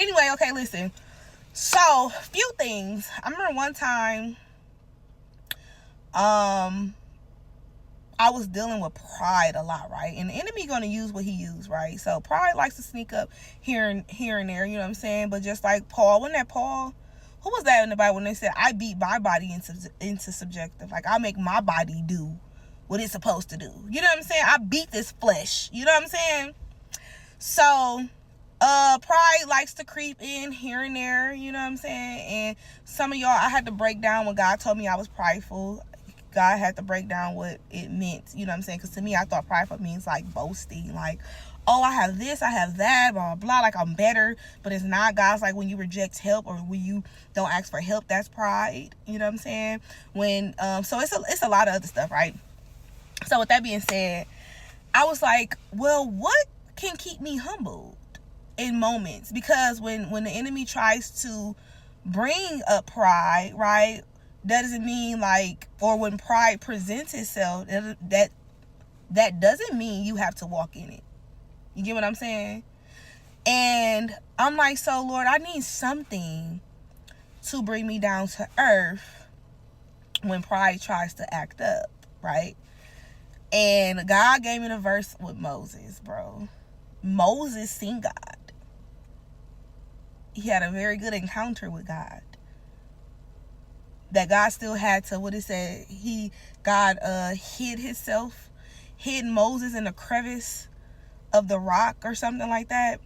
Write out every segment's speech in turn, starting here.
Anyway, okay, listen. So, few things. I remember one time, I was dealing with pride a lot, right? And the enemy gonna use what he used, right? So pride likes to sneak up here and there, you know what I'm saying? But just like Paul, wasn't that Paul? Who was that in the Bible when they said, I beat my body into subjective? Like, I make my body do what it's supposed to do. You know what I'm saying? I beat this flesh. You know what I'm saying? So, pride likes to creep in here and there, you know what I'm saying? And some of y'all, I had to break down when God told me I was prideful. God had to break down what it meant, you know what I'm saying? Because to me, I thought prideful means like boasting, like, oh, I have this, I have that, blah, blah, blah, like I'm better. But it's not. God's like, when you reject help or when you don't ask for help, that's pride, you know what I'm saying? When, so it's a lot of other stuff, right? So with that being said, I was like, well, what can keep me humbled in moments? Because when the enemy tries to bring up pride, right, that doesn't mean like, or when pride presents itself, that doesn't mean you have to walk in it. You get what I'm saying? And I'm like, so Lord, I need something to bring me down to earth when pride tries to act up, right? And God gave me the verse with Moses, bro. Moses seen God. He had a very good encounter with God. That God still had to, what it said, God hid Moses in the crevice of the rock or something like that,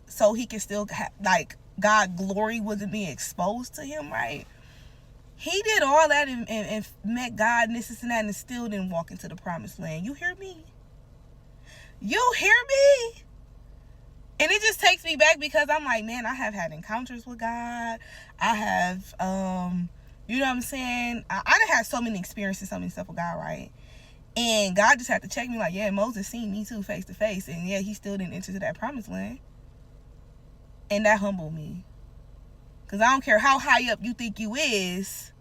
so he could still like God glory wasn't being exposed to him, right? He did all that and met God and this and that and still didn't walk into the promised land. You hear me? You hear me? And it just takes me back because I'm like, man, I have had encounters with God. I have you know what I'm saying? I done had so many experiences, so many stuff with God, right? And God just had to check me like, yeah, Moses seen me too face to face. And yeah, he still didn't enter to that promised land. And that humbled me. Because I don't care how high up you think you is,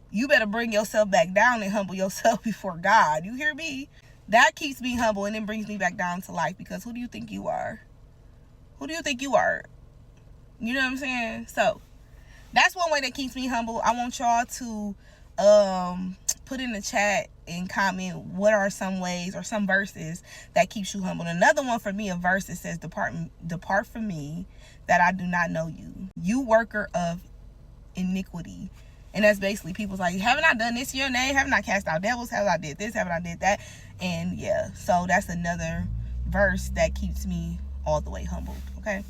you better bring yourself back down and humble yourself before God. You hear me? That keeps me humble and then brings me back down to life. Because who do you think you are? Who do you think you are? You know what I'm saying? So, that's one way that keeps me humble. I want y'all to put in the chat and comment what are some ways or some verses that keeps you humble. Another one for me, a verse that says, depart from me that I do not know you, you worker of iniquity. And that's basically people's like, haven't I done this in your name? Haven't I cast out devils? Haven't I did this? Haven't I did that? And yeah, so that's another verse that keeps me all the way humbled. Okay.